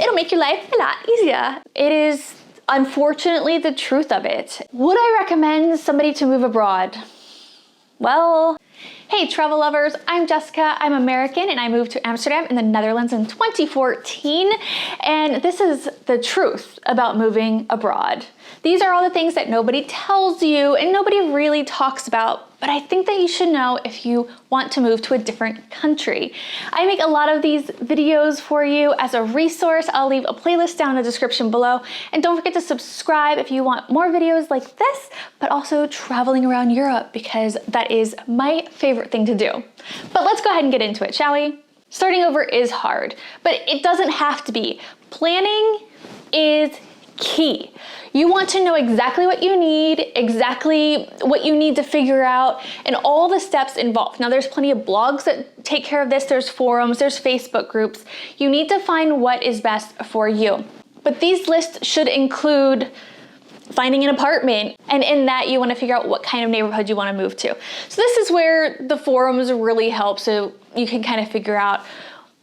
it'll make your life a lot easier. It is unfortunately the truth of it. Would I recommend somebody to move abroad? Well, hey travel lovers, I'm Jessica, I'm American, and I moved to Amsterdam in the Netherlands in 2014, and this is the truth about moving abroad. These are all the things that nobody tells you and nobody really talks about, but I think that you should know if you want to move to a different country. I make a lot of these videos for you as a resource. I'll leave a playlist down in the description below, and don't forget to subscribe if you want more videos like this, but also traveling around Europe, because that is my favorite thing to do. But let's go ahead and get into it, shall we? Starting over is hard, but it doesn't have to be. Planning is key. You want to know exactly what you need, exactly what you need to figure out, and all the steps involved. Now, there's plenty of blogs that take care of this. There's forums, there's Facebook groups. You need to find what is best for you. But these lists should include finding an apartment, and in that you want to figure out what kind of neighborhood you want to move to. So this is where the forums really help, so you can kind of figure out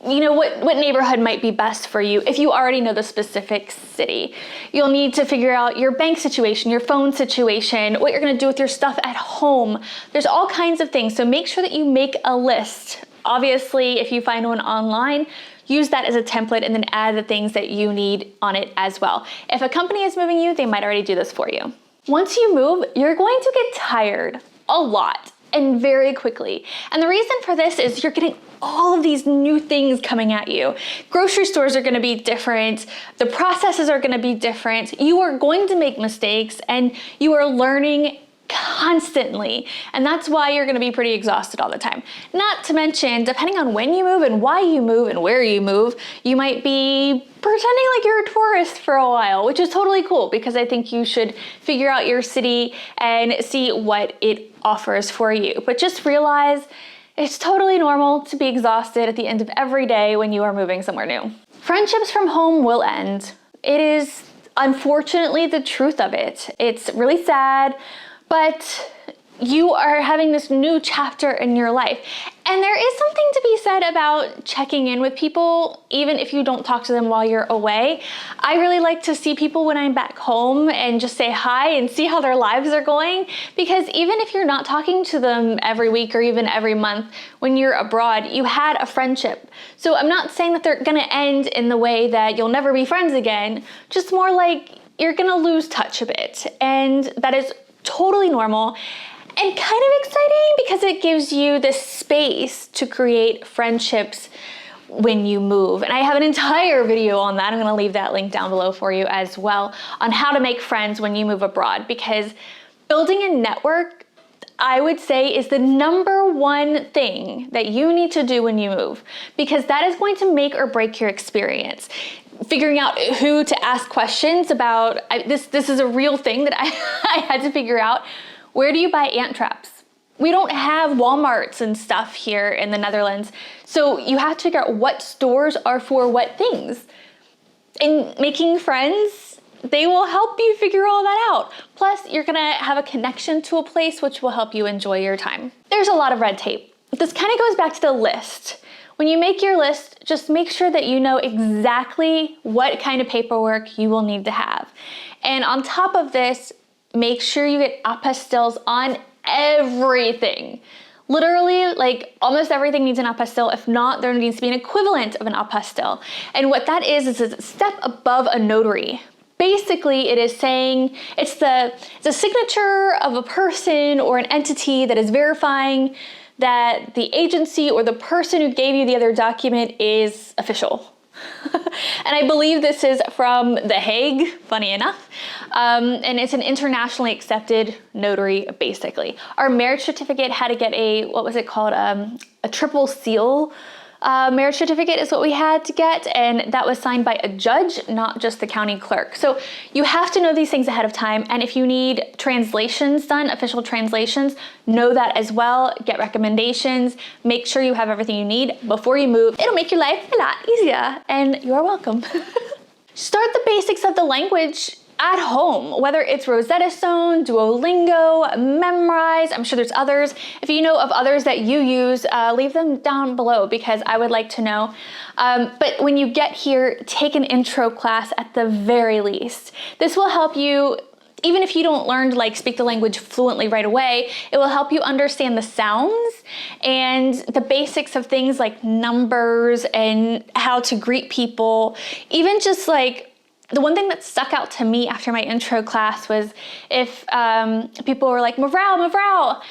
what neighborhood might be best for you if you already know the specific city. You'll need to figure out your bank situation, your phone situation, what you're gonna do with your stuff at home. There's all kinds of things, so make sure that you make a list. Obviously, if you find one online, use that as a template and then add the things that you need on it as well. If a company is moving you, they might already do this for you. Once you move, you're going to get tired a lot and very quickly. And the reason for this is you're getting all of these new things coming at you. Grocery stores are gonna be different. The processes are gonna be different. You are going to make mistakes and you are learning constantly. And that's why you're gonna be pretty exhausted all the time. Not to mention, depending on when you move and why you move and where you move, you might be pretending like you're a tourist for a while, which is totally cool, because I think you should figure out your city and see what it offers for you. But just realize it's totally normal to be exhausted at the end of every day when you are moving somewhere new. Friendships from home will end. It is unfortunately the truth of it. It's really sad, but you are having this new chapter in your life. And there is something to be said about checking in with people, even if you don't talk to them while you're away. I really like to see people when I'm back home and just say hi and see how their lives are going, because even if you're not talking to them every week or even every month, when you're abroad, you had a friendship. So I'm not saying that they're gonna end in the way that you'll never be friends again, just more like you're gonna lose touch a bit. And that is totally normal. And kind of exciting because it gives you the space to create friendships when you move. And I have an entire video on that. I'm gonna leave that link down below for you as well, on how to make friends when you move abroad, because building a network, I would say, is the #1 thing that you need to do when you move, because that is going to make or break your experience. Figuring out who to ask questions about, this is a real thing that I had to figure out. Where do you buy ant traps? We don't have Walmarts and stuff here in the Netherlands, so you have to figure out what stores are for what things. In making friends, they will help you figure all that out. Plus, you're gonna have a connection to a place which will help you enjoy your time. There's a lot of red tape. This kind of goes back to the list. When you make your list, just make sure that you know exactly what kind of paperwork you will need to have. And on top of this, make sure you get apostilles on everything. Literally, like almost everything needs an apostille. If not, there needs to be an equivalent of an apostille. And what that is a step above a notary. Basically, it is saying it's the signature of a person or an entity that is verifying that the agency or the person who gave you the other document is official. And I believe this is from The Hague, funny enough. And it's an internationally accepted notary, basically. Our marriage certificate had to get a, what was it called? A triple seal marriage certificate is what we had to get, and that was signed by a judge, not just the county clerk. So you have to know these things ahead of time, and if you need translations done, official translations, know that as well. Get recommendations, make sure you have everything you need before you move. It'll make your life a lot easier, and you're welcome. Start the basics of the language at home, whether it's Rosetta Stone, Duolingo, Memrise. I'm sure there's others. If you know of others that you use, leave them down below because I would like to know. But when you get here, take an intro class at the very least. This will help you, even if you don't learn to like speak the language fluently right away, it will help you understand the sounds and the basics of things like numbers and how to greet people. Even just like, the one thing that stuck out to me after my intro class was if people were like, mevrouw, mevrouw,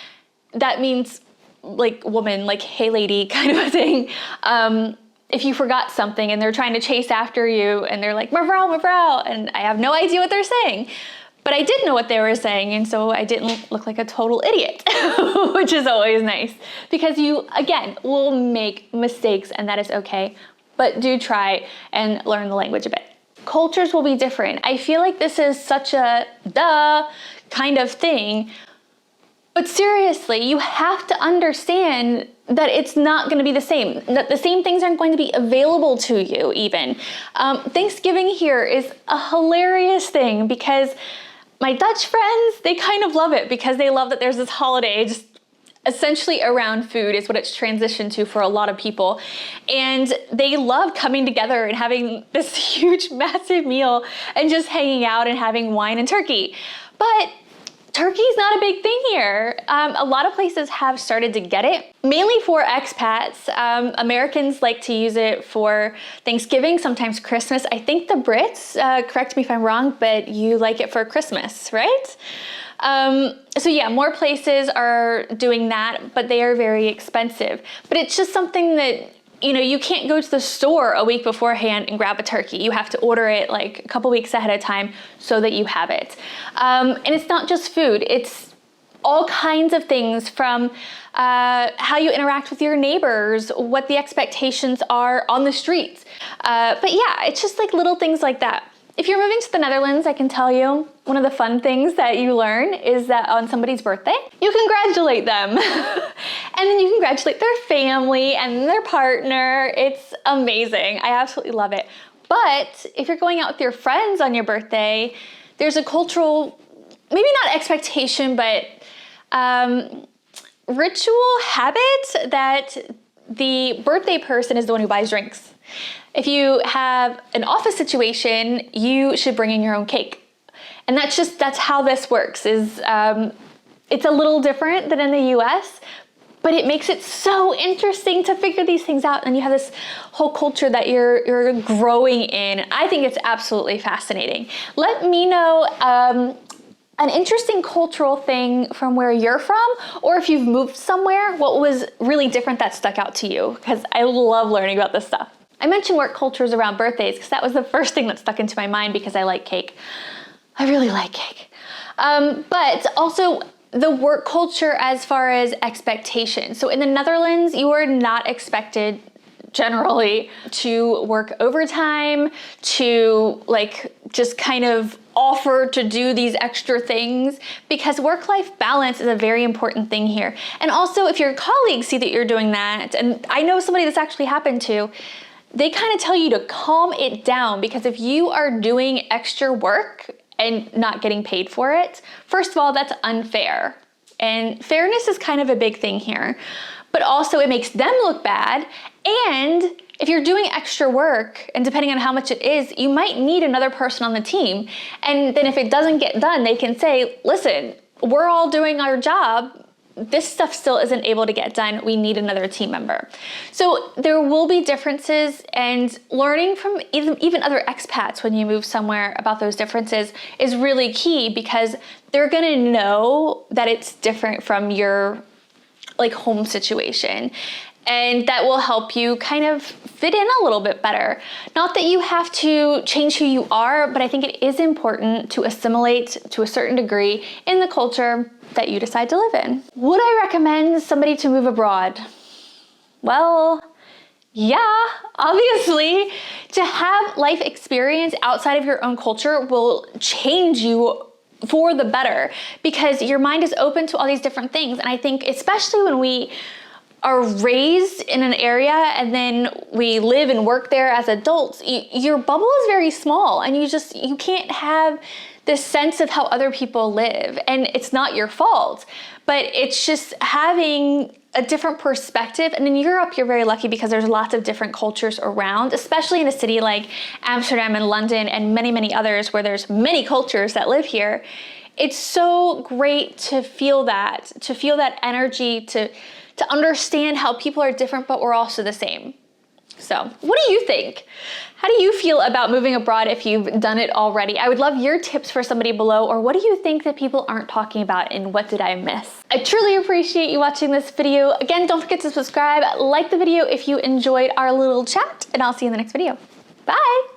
that means like woman, like hey lady kind of a thing. If you forgot something and they're trying to chase after you and they're like, mevrouw, mevrouw, and I have no idea what they're saying. But I did know what they were saying, and so I didn't look like a total idiot, which is always nice. Because you, again, will make mistakes, and that is okay. But do try and learn the language a bit. Cultures will be different. I feel like this is such a duh kind of thing. But seriously, you have to understand that it's not going to be the same, that the same things aren't going to be available to you even. Thanksgiving here is a hilarious thing because my Dutch friends, they kind of love it because they love that there's this holiday just essentially around food is what it's transitioned to for a lot of people. And they love coming together and having this huge, massive meal and just hanging out and having wine and turkey. But turkey's not a big thing here. A lot of places have started to get it, mainly for expats. Americans like to use it for Thanksgiving, sometimes Christmas. I think the Brits, correct me if I'm wrong, but you like it for Christmas, right? So yeah, more places are doing that, but they are very expensive. But it's just something that, you know, you can't go to the store a week beforehand and grab a turkey. You have to order it like a couple weeks ahead of time so that you have it. And it's not just food, it's all kinds of things from how you interact with your neighbors, what the expectations are on the streets. But yeah, it's just like little things like that. If you're moving to the Netherlands, I can tell you one of the fun things that you learn is that on somebody's birthday, you congratulate them. And then you congratulate their family and their partner. It's amazing. I absolutely love it. But if you're going out with your friends on your birthday, there's a cultural, maybe not expectation, but ritual habit that the birthday person is the one who buys drinks. If you have an office situation, you should bring in your own cake. And that's how this works, is it's a little different than in the US, but it makes it so interesting to figure these things out. And you have this whole culture that you're growing in. I think it's absolutely fascinating. Let me know an interesting cultural thing from where you're from, or if you've moved somewhere, what was really different that stuck out to you? Because I love learning about this stuff. I mentioned work cultures around birthdays because that was the first thing that stuck into my mind because I like cake. I really like cake. But also the work culture as far as expectations. So in the Netherlands, you are not expected generally to work overtime, to like just kind of offer to do these extra things, because work-life balance is a very important thing here. And also if your colleagues see that you're doing that, and I know somebody that's actually happened to, they kind of tell you to calm it down, because if you are doing extra work and not getting paid for it, first of all, that's unfair. And fairness is kind of a big thing here. But also it makes them look bad. And if you're doing extra work, and depending on how much it is, you might need another person on the team. And then if it doesn't get done, they can say, listen, we're all doing our job. This stuff still isn't able to get done. We need another team member. So there will be differences, and learning from even other expats when you move somewhere about those differences is really key, because they're gonna know that it's different from your like home situation. And that will help you kind of fit in a little bit better. Not that you have to change who you are, but I think it is important to assimilate to a certain degree in the culture that you decide to live in. Would I recommend somebody to move abroad? Well, yeah, obviously. To have life experience outside of your own culture will change you for the better, because your mind is open to all these different things. And I think especially when we are raised in an area and then we live and work there as adults, your bubble is very small, and you can't have this sense of how other people live. And it's not your fault, but it's just having a different perspective. And in Europe, you're very lucky because there's lots of different cultures around, especially in a city like Amsterdam and London and many, many others where there's many cultures that live here. It's so great to feel that energy, to understand how people are different, but we're also the same. So what do you think? How do you feel about moving abroad if you've done it already? I would love your tips for somebody below, or what do you think that people aren't talking about and what did I miss? I truly appreciate you watching this video. Again, don't forget to subscribe, like the video if you enjoyed our little chat, and I'll see you in the next video. Bye.